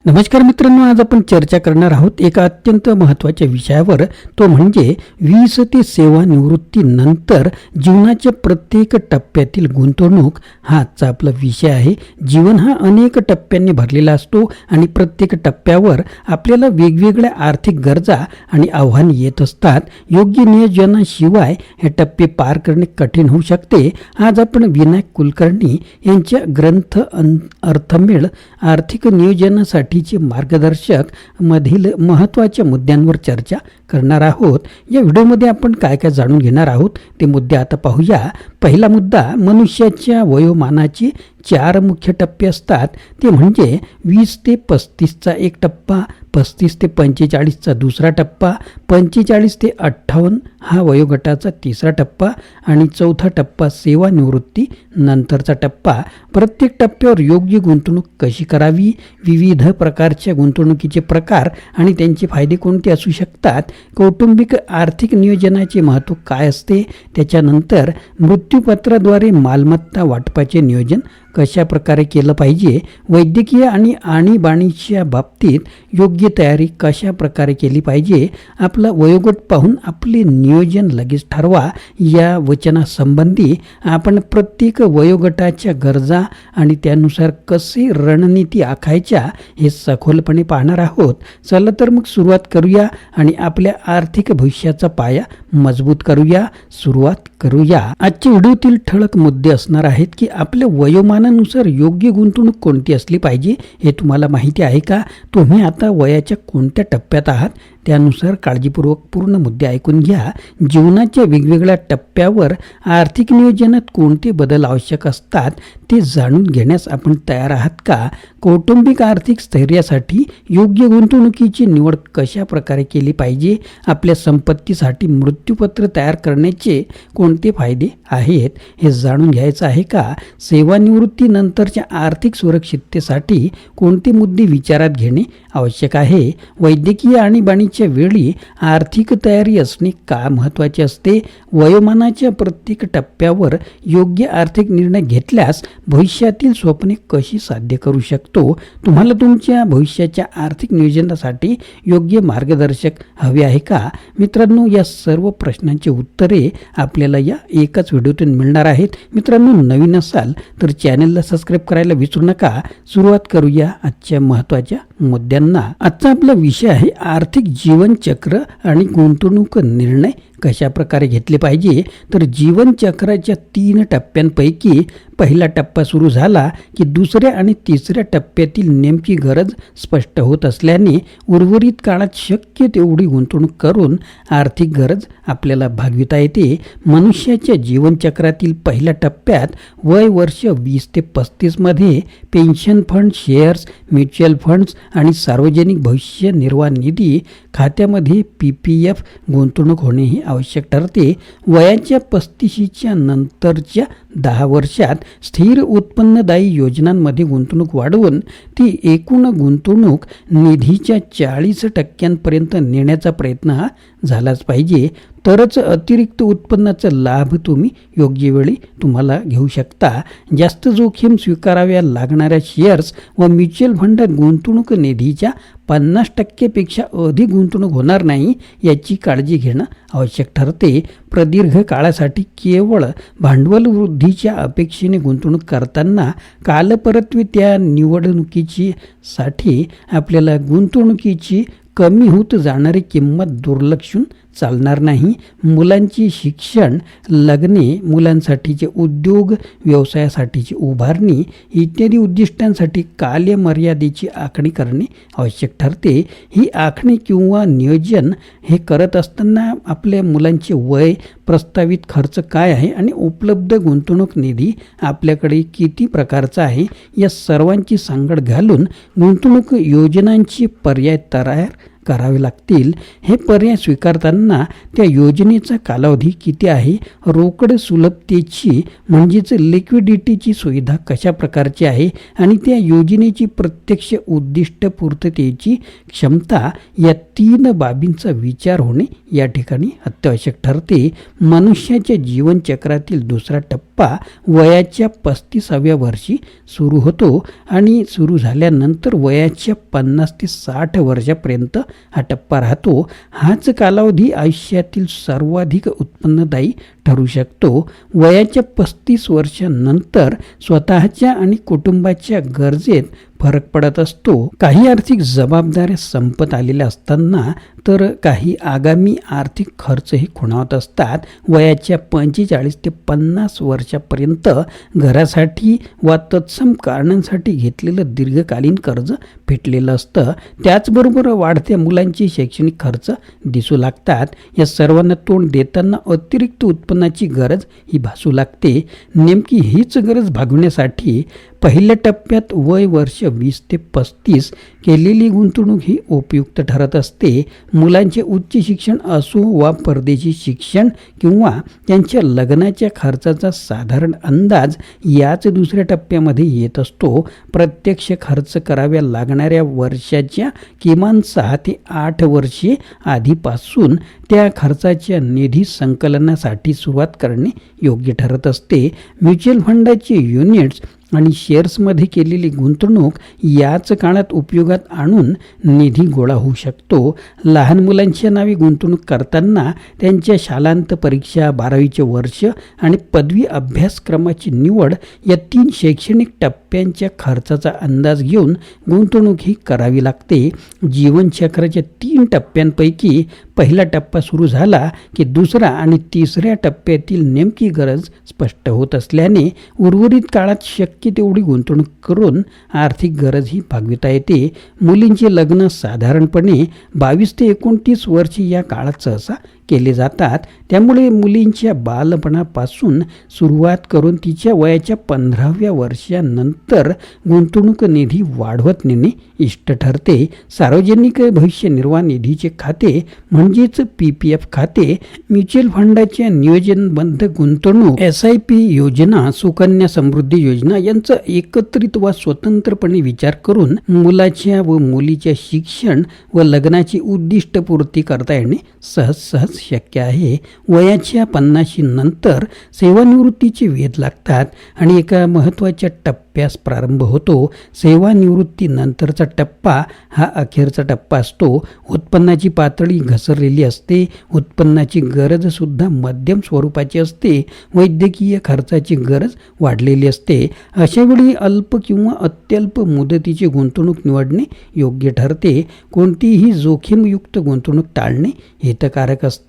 नमस्कार मित्रांनो, आज आपण चर्चा करणार आहोत एका अत्यंत महत्त्वाच्या विषयावर. तो म्हणजे 20 ते सेवानिवृत्तीनंतर जीवनाच्या प्रत्येक टप्प्यातील गुंतवणूक हा आजचा आपला विषय आहे. जीवन हा अनेक टप्प्यांनी भरलेला असतो आणि प्रत्येक टप्प्यावर आपल्याला वेगवेगळ्या आर्थिक गरजा आणि आव्हाने येत असतात. योग्य नियोजनाशिवाय हे टप्पे पार करणे कठीण होऊ शकते. आज आपण विनायक कुलकर्णी यांच्या ग्रंथ अर्थमेळ आर्थिक नियोजनासाठी मार्गदर्शक मधील महत्त्वाच्या मुद्द्यांवर चर्चा करणार आहोत. या व्हिडिओमध्ये आपण काय काय जाणून घेणार आहोत ते मुद्दे आता पाहूया. पहिला मुद्दा, मनुष्याच्या वयोमानाचे 4 मुख्य टप्पे असतात. ते म्हणजे 20 ते 35चा एक टप्पा, 35 ते 45चा दुसरा टप्पा, 45 ते 58 हा वयोगटाचा तिसरा टप्पा आणि चौथा टप्पा सेवानिवृत्ती नंतरचा टप्पा. प्रत्येक टप्प्यावर योग्य गुंतवणूक कशी करावी, विविध प्रकारच्या गुंतवणुकीचे प्रकार आणि त्यांचे फायदे कोणते असू शकतात, कौटुंबिक आर्थिक नियोजनाचे महत्त्व काय असते, त्याच्यानंतर मृत्यूपत्राद्वारे मालमत्ता वाटपाचे नियोजन कशा प्रकारे केलं पाहिजे, वैद्यकीय आणि आणीबाणीच्या बाबतीत योग्य तयारी कशा प्रकारे केली पाहिजे, आपला वयोगट पाहून आपले नियोजन लगेच ठरवा या वचनासंबंधी आपण प्रत्येक वयोगटाच्या गरजा आणि त्यानुसार कसे रणनीती आखायच्या हे सखोलपणे पाहणार आहोत. चला तर मग सुरुवात करूया आणि आपल्या आर्थिक भविष्याचा पाया मजबूत करूया. सुरुवात करूया. आजच्या व्हिडिओतील ठळक मुद्दे असणार आहेत की आपल्या वयोमानानुसार योग्य गुंतवणूक कोणती असली पाहिजे हे तुम्हाला माहिती आहे का? तुम्ही आता वयाच्या कोणत्या टप्प्यात आहात त्यानुसार काळजीपूर्वक पूर्ण मुद्दे ऐकून घ्या. जीवनाच्या वेगवेगळ्या टप्प्यावर आर्थिक नियोजनात कोणते बदल आवश्यक असतात ते जाणून घेण्यास आपण तयार आहात का? कौटुंबिक आर्थिक स्थैर्यासाठी योग्य गुंतवणुकीची निवड कशा प्रकारे केली पाहिजे, आपल्या संपत्तीसाठी मृत्यूपत्र तयार करण्याचे कोणते फायदे आहेत हे जाणून घ्यायचं आहे का? सेवानिवृत्तीनंतरच्या आर्थिक सुरक्षिततेसाठी कोणते मुद्दे विचारात घेणे आवश्यक आहे, वैद्यकीय आणीबाणीच्या वेळी आर्थिक तयारी असणे का महत्त्वाचे असते, वयोमानाच्या प्रत्येक टप्प्यावर योग्य आर्थिक निर्णय घेतल्यास भविष्यातील स्वप्ने कशी साध्य करू शकतो, तुम्हाला तुमच्या भविष्याच्या आर्थिक नियोजनासाठी योग्य मार्गदर्शक हवे आहे का? मित्रांनो, या सर्व प्रश्नांची उत्तरे आपल्याला या एकाच व्हिडिओतून मिळणार आहेत. मित्रांनो, नवीन असाल तर चॅनलला सबस्क्राईब करायला विसरू नका. सुरुवात करूया आजच्या महत्त्वाच्या मुद्द्यांना. आजचा आपला विषय आहे आर्थिक जीवनचक्र आणि गुंतवणूक निर्णय कशा प्रकारे घेतले पाहिजे. तर जीवनचक्राच्या 3 टप्प्यांपैकी पहिला टप्पा सुरू झाला की दुसऱ्या आणि तिसऱ्या टप्प्यातील नेमकी गरज स्पष्ट होत असल्याने उर्वरित काळात शक्य तेवढी गुंतवणूक करून आर्थिक गरज आपल्याला भागविता येते. मनुष्याच्या जीवनचक्रातील पहिल्या टप्प्यात वय वर्ष 20 ते 35 मध्ये pension fund, shares, mutual funds आणि सार्वजनिक भविष्य निर्वाह निधी खात्यामध्ये PPF गुंतवणूक होणे ही आवश्यक ठरते. वयाच्या 35च्या नंतरच्या 10 वर्षात स्थिर उत्पन्नदायी योजनांमध्ये गुंतवणूक वाढवून ती एकूण गुंतवणूक निधीच्या 40% नेण्याचा प्रयत्न हा झालाच पाहिजे. तरच अतिरिक्त उत्पन्नाचा लाभ तुम्ही योग्य वेळी तुम्हाला घेऊ शकता. जास्त जोखीम स्वीकाराव्या लागणाऱ्या शेअर्स व म्युच्युअल फंडात गुंतवणूक निधीच्या 50% पेक्षा अधिक गुंतवणूक होणार नाही याची काळजी घेणं आवश्यक ठरते. प्रदीर्घ काळासाठी केवळ भांडवल वृद्धीच्या अपेक्षेने गुंतवणूक करताना कालपरत्वे त्या निवडणुकीची साठी आपल्याला गुंतवणुकीची कमी होत जाणारी किंमत दुर्लक्षून चालणार नाही. मुलांची शिक्षण, लग्ने, मुलांसाठीचे उद्योग, व्यवसायासाठीची उभारणी इत्यादी उद्दिष्टांसाठी कालमर्यादेची आखणी करणे आवश्यक ठरते. ही आखणी किंवा नियोजन हे करत असताना आपल्या मुलांचे वय, प्रस्तावित खर्च काय आहे आणि उपलब्ध गुंतवणूक निधी आपल्याकडे किती प्रकारचा आहे या सर्वांची सांगड घालून गुंतवणूक योजनांची पर्याय तयार करावे लागतील. हे पर्याय स्वीकारताना त्या योजनेचा कालावधी किती आहे, रोकड सुलभतेची म्हणजेच लिक्विडिटीची सुविधा कशा प्रकारची आहे आणि त्या योजनेची प्रत्यक्ष उद्दिष्ट पूर्ततेची क्षमता, या 3 बाबींचा विचार होणे या ठिकाणी अत्यावश्यक ठरते. मनुष्याच्या जीवनचक्रातील दुसरा टप्पा वयाच्या 35व्या वर्षी सुरू होतो आणि सुरू झाल्यानंतर वयाच्या 50 ते 60 वर्षापर्यंत हा टप्पा राहतो. हाच कालावधी आयुष्यातील सर्वाधिक उत्पन्नदायी ठरू शकतो. वयाच्या 35 वर्षांनंतर स्वतःच्या आणि कुटुंबाच्या गरजेत फरक पडत असतो. काही आर्थिक जबाबदाऱ्या संपत आलेल्या असताना तर काही आगामी आर्थिक खर्चही खुणावत असतात. वयाच्या 45 ते 50 वर्षापर्यंत घरासाठी वा तत्सम कारणांसाठी घेतलेलं दीर्घकालीन कर्ज फेडलेलं असतं. त्याचबरोबर वाढत्या मुलांचे शैक्षणिक खर्च दिसू लागतात. या सर्वांना तोंड देताना अतिरिक्त उत्पन्नाची गरज ही भासू लागते. नेमकी हीच गरज भागवण्यासाठी पहिल्या टप्प्यात वय वर्ष 20 ते 35 केलेली गुंतवणूक ही उपयुक्त ठरत असते. मुलांचे उच्च शिक्षण असो वा परदेशी शिक्षण किंवा त्यांच्या लग्नाच्या खर्चाचा साधारण अंदाज याच दुसऱ्या टप्प्यामध्ये येत असतो. प्रत्यक्ष खर्च कराव्या लागणाऱ्या वर्षाच्या किमान 6 ते 8 वर्षे आधीपासून त्या खर्चाच्या निधी संकलनासाठी सुरुवात करणे योग्य ठरत असते. म्युच्युअल फंडाचे युनिट्स आणि शेअर्समध्ये केलेली गुंतवणूक याच काळात उपयोगात आणून निधी गोळा होऊ शकतो. लहान मुलांच्या नावे गुंतवणूक करताना त्यांच्या शालांत परीक्षा, 12वीचे वर्ष आणि पदवी अभ्यासक्रमाची निवड या 3 शैक्षणिक टप्प्यांच्या खर्चाचा अंदाज घेऊन गुंतवणूक ही करावी लागते. जीवनचक्राच्या 3 टप्प्यांपैकी पहिला टप्पा सुरू झाला की दुसरा आणि तिसऱ्या टप्प्यातील नेमकी गरज स्पष्ट होत असल्याने उर्वरित काळात शक्य तेवढी गुंतवणूक करून आर्थिक गरज ही भागविता येते. मुलींचे लग्न साधारणपणे 22 ते 29 वर्षे या काळात सहसा केले जातात. त्यामुळे मुलींच्या बालपणापासून सुरुवात करून तिच्या वयाच्या 15व्या वर्षानंतर गुंतवणूक निधी वाढवत नेणे इष्ट ठरते. सार्वजनिक भविष्य निर्वाह निधीचे खाते म्हणजेच PPF खाते, म्युच्युअल फंडाच्या नियोजनबद्ध गुंतवणूक, SIP योजना, सुकन्या समृद्धी योजना यांचा एकत्रित वा स्वतंत्रपणे विचार करून मुलाच्या व मुलीच्या शिक्षण व लग्नाची उद्दिष्टपूर्ती करता येणे सहज शक्य आहे. वयाच्या 50 नंतर सेवानिवृत्तीचे वेध लागतात आणि एका महत्त्वाच्या टप्प्यास प्रारंभ होतो. सेवानिवृत्तीनंतरचा टप्पा हा अखेरचा टप्पा असतो. उत्पन्नाची पातळी घसरलेली असते. उत्पन्नाची गरज सुद्धा मध्यम स्वरूपाची असते. वैद्यकीय खर्चाची गरज वाढलेली असते. अशावेळी अल्प किंवा अत्यल्प मुदतीची गुंतवणूक निवडणे योग्य ठरते. कोणतीही जोखीमयुक्त गुंतवणूक टाळणे हितकारक असते.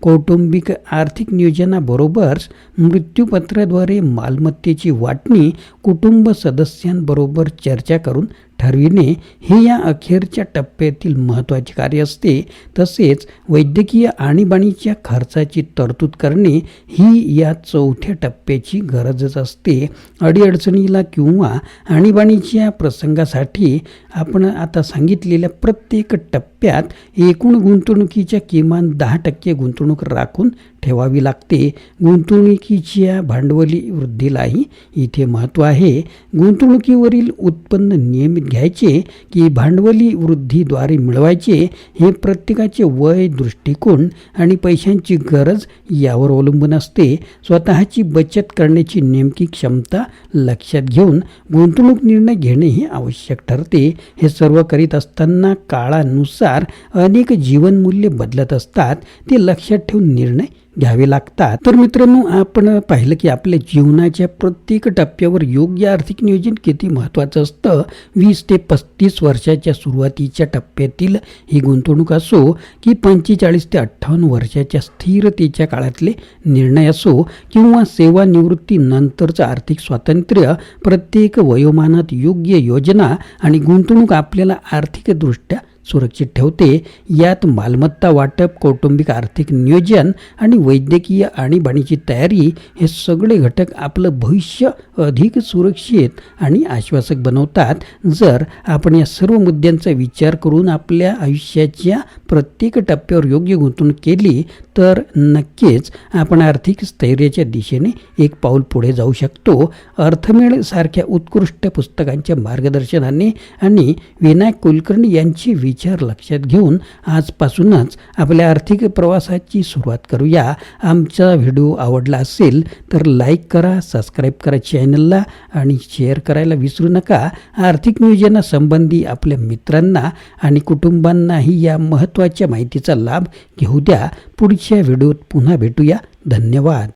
कौटुंबिक आर्थिक नियोजनाबरोबरच मृत्यूपत्राद्वारे मालमत्तेची वाटणी कुटुंब सदस्यांबरोबर चर्चा करून ठरविणे हे या अखेरच्या टप्प्यातील महत्त्वाचे कार्य असते. तसेच वैद्यकीय आणीबाणीच्या खर्चाची तरतूद करणे ही या चौथ्या टप्प्याची गरजच असते. अडीअडचणीला किंवा आणीबाणीच्या प्रसंगासाठी आपण आता सांगितलेल्या प्रत्येक टप्प्यात एकूण गुंतवणुकीच्या किमान 10% गुंतवणूक राखून ठेवावी लागते. गुंतवणुकीच्या भांडवली वृद्धीलाही इथे महत्त्व आहे. गुंतवणुकीवरील उत्पन्न नियमित घ्यायचे की भांडवली वृद्धीद्वारे मिळवायचे हे प्रत्येकाचे वय, दृष्टिकोन आणि पैशांची गरज यावर अवलंबून असते. स्वतःची बचत करण्याची नेमकी क्षमता लक्षात घेऊन गुंतवणूक निर्णय घेणे हे आवश्यक ठरते. हे सर्व करीत असताना काळानुसार अनेक जीवनमूल्य बदलत असतात. ते लक्षात ठेवून निर्णय घ्यावे लागतात. तर मित्रांनो, आपण पाहिलं की आपल्या जीवनाच्या प्रत्येक टप्प्यावर योग्य आर्थिक नियोजन किती महत्त्वाचं असतं. 20 ते 35 वर्षाच्या सुरुवातीच्या टप्प्यातील ही गुंतवणूक असो की 45 ते 58 वर्षाच्या स्थिरतेच्या काळातले निर्णय असो किंवा सेवानिवृत्तीनंतरचं आर्थिक स्वातंत्र्य, प्रत्येक वयोमानात योग्य योजना आणि गुंतवणूक आपल्याला आर्थिकदृष्ट्या सुरक्षित ठेवते. यात मालमत्ता वाटप, कौटुंबिक आर्थिक नियोजन आणि वैद्यकीय आणीबाणीची तयारी हे सगळे घटक आपलं भविष्य अधिक सुरक्षित आणि आश्वासक बनवतात. जर आपण या सर्व मुद्द्यांचा विचार करून आपल्या आयुष्याच्या प्रत्येक टप्प्यावर योग्य गुंतवणूक केली तर नक्कीच आपण आर्थिक स्थैर्याच्या दिशेने एक पाऊल पुढे जाऊ शकतो. अर्थमेळ सारख्या उत्कृष्ट पुस्तकांच्या मार्गदर्शनाने आणि विनायक कुलकर्णी यांचे विचार लक्षात घेऊन आजपासूनच आपल्या आर्थिक प्रवासाची सुरुवात करूया. आमचा व्हिडिओ आवडला असेल तर लाईक करा, सबस्क्राईब करा चॅनलला आणि शेअर करायला विसरू नका. आर्थिक नियोजनासंबंधी आपल्या मित्रांना आणि कुटुंबांनाही या महत्त्वाच्या माहितीचा लाभ घेऊ द्या. पुढच्या व्हिडिओत पुन्हा भेटूया. धन्यवाद.